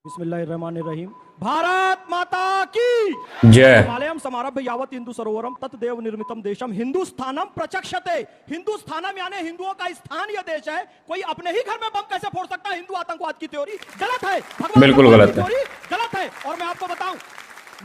बिस्मिल्लाहिर्रहमानिर्रहीम। भारत माता की जय। हिमालयम समारंभ यावत हिंदू सरोवरम तत्देव निर्मितम देशम हिंदुस्थानम प्रचक्षते। हिंदुस्थानम यानी हिंदुओं का स्थान यह देश है। कोई अपने ही घर में बम कैसे फोड़ सकता है? हिंदू आतंकवाद की थ्योरी गलत है, भगवान बिल्कुल भगवान गलत की है। थ्योरी गलत है। और मैं आपको बताऊं,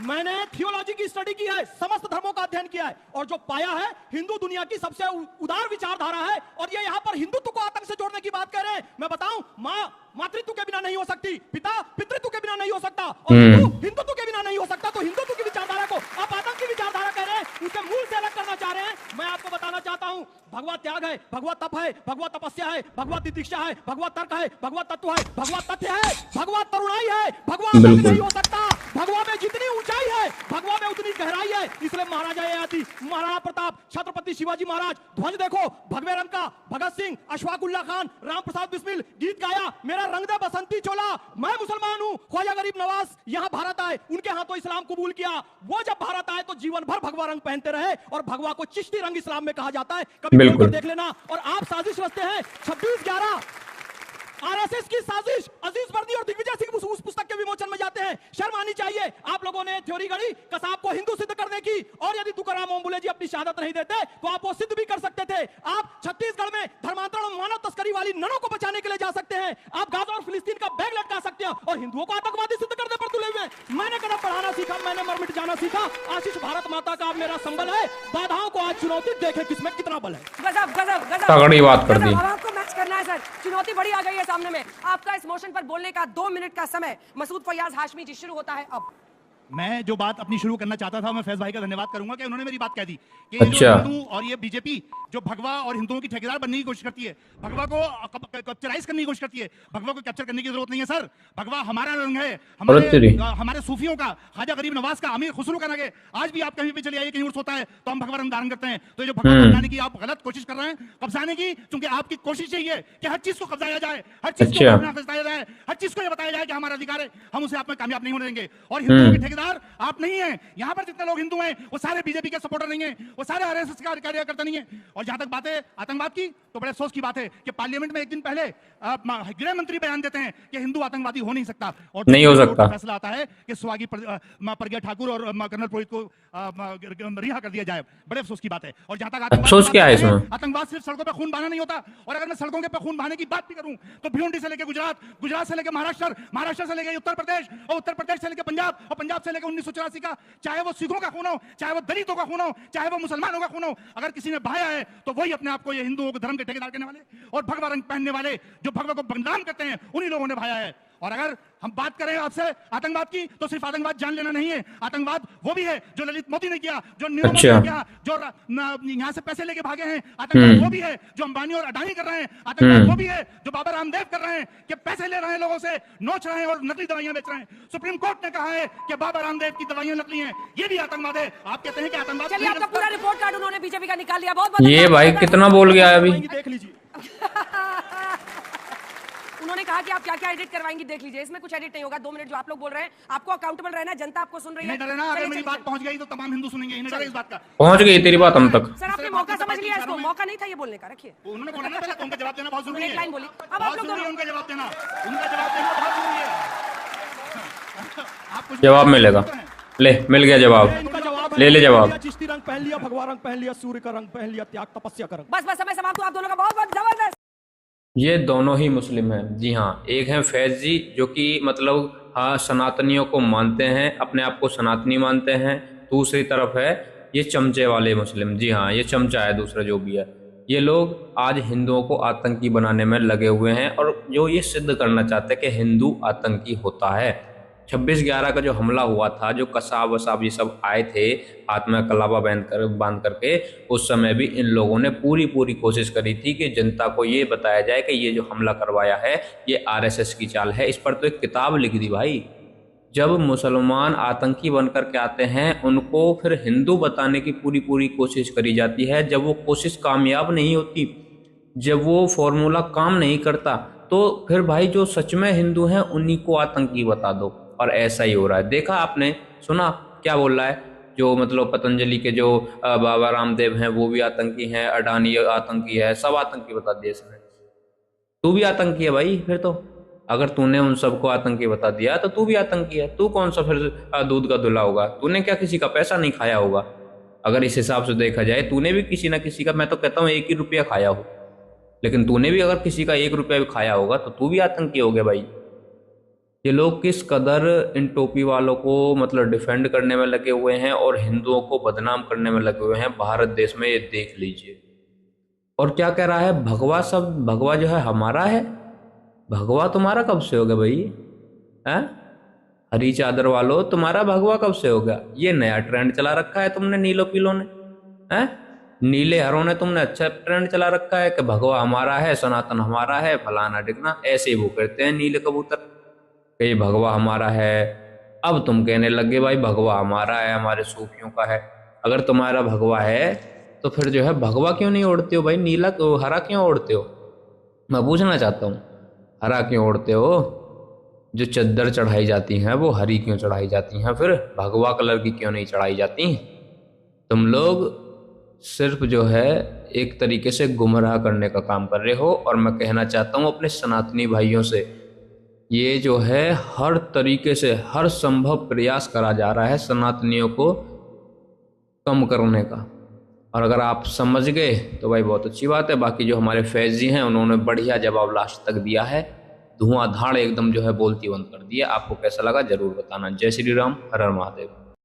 मैंने थियोलॉजी की स्टडी की है, समस्त धर्मों का अध्ययन किया है, और जो पाया है हिंदू दुनिया की सबसे उदार विचारधारा है। और ये यहाँ पर हिंदुत्व को आतंक से जोड़ने की बात कर रहे हैं। मैं बताऊं, माँ मातृत्व के बिना नहीं हो सकती, पिता पितृत्व के बिना नहीं हो सकता, और हिंदू हिंदुत्व के बिना नहीं हो सकता। तो हिंदुत्व की विचारधारा को आप आतंक की विचारधारा कह रहे हैं, उसे मूल से अलग करना चाह रहे हैं। मैं आपको बताना चाहता हूं, भगवा त्याग है, भगवा तप है, भगवा तपस्या है, भगवा तितिक्षा है, भगवा तर्क है, भगवा तत्व है, भगवा तथ्य है, भगवा तरुणाई है। भगवा आतंक बिल्कुल। नहीं हो सकता। भगवा में जितनी ऊंचाई है, भगवा में उतनी गहराई है। इसलिए महाराजा ययाति, महाराणा प्रताप, छत्रपति शिवाजी महाराज, ध्वज देखो भगवे रंग का, भगत सिंह, अशफाकुल्ला खान, राम प्रसाद बिस्मिल गीत गाया, मेरा रंग दे बसंती चोला, मैं मुसलमान हूं, ख्वाजा गरीब नवाज यहां भारत आए, उनके हाथों इस्लाम कबूल किया। वो जब भारत आए तो जीवन भर भगवा रंग पहनते रहे, और भगवा को चिश्ती रंग इस्लाम में कहा जाता है। कभी बिल्कुल। खोलकर देख लेना। और आप साजिश रचते हैं 26/11 आरएसएस की साजिश। अजीज वर्दी और दिग्विजय सिंह उस पुस्तक के विमोचन में जाते हैं। शर्म आनी चाहिए। आप लोगों ने थ्योरी गढ़ी कसाब को हिंदू सिद्ध करने की, और यदि तुकाराम ओम्बुले जी अपनी शहादत नहीं देते तो आप वो सिद्ध भी कर सकते थे। आप छत्तीसगढ़ में धर्मांतरण और मानव तस्करी वाली ननों को बचाने के लिए जा सकते हैं। आप गाजा और फिलिस्तीन का बैग लटका सकते हैं, और हिंदुओं को आतंकवादी सिद्ध करने पर तुले हुए। मैंने कदम बढ़ाना सीखा, मैंने मर मिट जाना सीखा। आशीष भारत माता का अब मेरा संबल है। बाधाओं को आज चुनौती, देखे किसमें कितना बल है। गजब गजब गजब, तगड़ी बात कर दी। अब आपको मैच करना है सर। चुनौती बड़ी आ गई है सामने में। आपका इस मोशन पर बोलने का 2 मिनट का समय मसूद फैयाज हाशमी जी शुरू होता है अब। मैं जो बात अपनी शुरू करना चाहता था, मैं फैज भाई का धन्यवाद करूंगा कि उन्होंने मेरी बात कह दी कि अच्छा। जो हिंदू और ये बीजेपी जो भगवा और हिंदुओं की ठेकेदार बनने की कोशिश करती है, भगवा को कैप्चराइज करने की कोशिश करती है। भगवा को कैप्चर करने की जरूरत नहीं है सर। भगवा हमारा रंग है, हमारे सूफियों का, ख्वाजा गरीब नवाज का, अमीर खुसरो का रंग है। आज भी आप कहीं भी चले आइए, कहीं उर्स होता है तो हम भगवा रंग धारण करते हैं। तो ये जो भगवा कब्जाने की आप गलत कोशिश कर रहे हैं, कब्जाने की, क्योंकि आपकी कोशिश यही है कि हर चीज को कब्जाया जाए, हर चीज को बताया जाए, हर चीज को ये बताया जाए कि हमारा अधिकार है, हम उसे आप में कामयाब नहीं होने देंगे। और हिंदुओं के ठेकेदार आप नहीं है। यहाँ पर जितने लोग हिंदू हैं वो सारे बीजेपी के सपोर्टर नहीं है, वो सारे आरएसएस का कार्यकर्ता नहीं है। और जहां तक बात है आतंकवाद की, तो बड़े अफसोस की बात है कि पार्लियामेंट में एक दिन पहले गृह मंत्री बयान देते हैं कि हिंदू आतंकवादी हो नहीं सकता, और नहीं हो सकता। फैसला आता है कि सुहागी प्रज्ञा ठाकुर और कर्नल पुरोहित को रिहा कर दिया जाए। बड़े अफसोस की बात है। और जहां तक अफसोस क्या है इसमें? आतंकवाद सिर्फ सड़कों पर खून बहाना नहीं होता। और अगर मैं सड़कों पे खून बहाने की बात भी करूं तो भिवंडी से लेकर गुजरात, गुजरात से लेकर महाराष्ट्र, महाराष्ट्र से लेकर उत्तर प्रदेश, और उत्तर प्रदेश से लेकर पंजाब, और पंजाब से लेकर 1984 का, चाहे वो सिखों का खून हो, चाहे वो दलितों का खून हो, चाहे वो मुसलमानों का खून हो, अगर किसी ने बहाया है तो वही अपने आप को ये हिंदुओं को धर्म के ठेकेदार करने वाले और भगवा रंग पहनने वाले, जो भगवा को बदनाम करते हैं, उन्हीं लोगों ने बहाया है। और अगर हम बात करें आपसे आतंकवाद की, तो सिर्फ आतंकवाद जान लेना नहीं है। आतंकवाद वो भी है जो ललित मोदी ने किया, जो नीरव मोदी ने किया, जो यहां से पैसे लेके भागे हैं। आतंकवाद वो भी है जो अंबानी और अडानी कर रहे हैं। आतंकवाद वो भी है जो बाबा रामदेव कर रहे हैं, कि पैसे ले रहे हैं लोगों से, नोच रहे हैं और नकली दवाइयां बेच रहे हैं। सुप्रीम कोर्ट ने कहा है कि बाबा रामदेव की दवाइयां नकली हैं। ये भी आतंकवाद है। आप कहते हैं कि आतंकवाद। चलिए, आपका पूरा रिपोर्ट कार्ड उन्होंने बीजेपी का निकाल लिया। बहुत ये भाई कितना बोल गया अभी। देख लीजिए। उन्होंने कहा कि आप क्या क्या एडिट करवाएंगी देख लीजिए। इसमें कुछ एडिट नहीं होगा। 2 मिनट जो आप लोग बोल रहे हैं, आपको अकाउंटेबल रहना है, जनता आपको सुन रही है। नहीं डरे ना, अगर मेरी बात पहुंच गई तो तमाम हिंदू सुनेंगे। इन्हें डरे इस बात का। पहुंच गई तेरी बात हम तक। सर आपने मौका समझ लिया इसको, मौका नहीं था ये बोलने का, रखिए। उन्होंने बोला ना पहले, तो उनका जवाब देना बहुत जरूरी है। एक लाइन बोली, अब आप बहुत लोग जरूरी है दोनों उनका जवाब देना, उनका जवाब देना बहुत जरूरी है। आप कुछ जवाब मिलेगा। ले, मिल गया जवाब। इनका जवाब है, ले ले जवाब। चिश्ती रंग पहन लिया, भगवा रंग पहन लिया, सूर्य का रंग पहन लिया, त्याग तपस्या का रंग। बस बस, समय समाप्त हुआ। आप दोनों का बहुत बहुत जबरदस्त। ये दोनों ही मुस्लिम हैं। जी हाँ, एक हैं फैज जी जो कि मतलब हाँ सनातनियों को मानते हैं, अपने आप को सनातनी मानते हैं। दूसरी तरफ है ये चमचे वाले मुस्लिम। जी हाँ, ये चमचा है दूसरा जो भी है। ये लोग आज हिंदुओं को आतंकी बनाने में लगे हुए हैं, और जो ये सिद्ध करना चाहते हैं कि हिंदू आतंकी होता है। 26/11 का जो हमला हुआ था, जो कसाब वसाब ये सब आए थे हाथ में कलावा बांध करके, उस समय भी इन लोगों ने पूरी कोशिश करी थी कि जनता को ये बताया जाए कि ये जो हमला करवाया है ये आरएसएस की चाल है। इस पर तो एक किताब लिख दी भाई। जब मुसलमान आतंकी बनकर के आते हैं, उनको फिर हिंदू बताने की पूरी कोशिश करी जाती है। जब वो कोशिश कामयाब नहीं होती, जब वो फॉर्मूला काम नहीं करता, तो फिर भाई जो सच में हिंदू हैं उन्हीं को आतंकी बता दो। और ऐसा ही हो रहा है। देखा आपने, सुना क्या बोल रहा है? जो मतलब पतंजलि के जो बाबा रामदेव हैं वो भी आतंकी हैं, अडानी आतंकी है, सब आतंकी बता दिए इसने। तू भी आतंकी है भाई फिर तो। अगर तूने उन सबको आतंकी बता दिया तो तू भी आतंकी है। तू कौन सा फिर दूध का धुला होगा? तूने क्या किसी का पैसा नहीं खाया होगा? अगर इस हिसाब से देखा जाए, तूने भी किसी ना किसी का, मैं तो कहता हूँ 1 ही रुपया खाया हो, लेकिन तूने भी अगर किसी का 1 रुपया भी खाया होगा तो तू भी आतंकी हो गया भाई। ये लोग किस कदर इन टोपी वालों को मतलब डिफेंड करने में लगे हुए हैं और हिंदुओं को बदनाम करने में लगे हुए हैं भारत देश में, ये देख लीजिए। और क्या कह रहा है, भगवा सब, भगवा जो है हमारा है। भगवा तुम्हारा कब से हो गया भाई? हैं? हरी चादर वालों, तुम्हारा भगवा कब से हो गया? ये नया ट्रेंड चला रखा है तुमने, नीलो पीलो ने, हैं? नीले हरों ने तुमने अच्छा ट्रेंड चला रखा है कि भगवा हमारा है, सनातन हमारा है, फलाना डिगना। ऐसे ही वो करते हैं नीले कबूतर कि ये भगवा हमारा है। अब तुम कहने लगे भाई भगवा हमारा है, हमारे सूफियों का है। अगर तुम्हारा भगवा है तो फिर जो है भगवा क्यों नहीं ओढ़ते हो भाई? नीला हरा क्यों ओढ़ते हो? मैं पूछना चाहता हूँ, हरा क्यों ओढ़ते हो? जो चद्दर चढ़ाई जाती हैं वो हरी क्यों चढ़ाई जाती हैं? फिर भगवा कलर की क्यों नहीं चढ़ाई जाती? तुम लोग सिर्फ जो है एक तरीके से गुमराह करने का काम कर रहे हो। और मैं कहना चाहता हूँ अपने सनातनी भाइयों से, ये जो है हर तरीके से हर संभव प्रयास करा जा रहा है सनातनियों को कम करने का। और अगर आप समझ गए तो भाई बहुत अच्छी बात है। बाकी जो हमारे फैज जी हैं उन्होंने बढ़िया जवाब लास्ट तक दिया है, धुआंधार एकदम जो है बोलती बंद कर दिया। आपको कैसा लगा जरूर बताना। जय श्री राम, हर हर महादेव।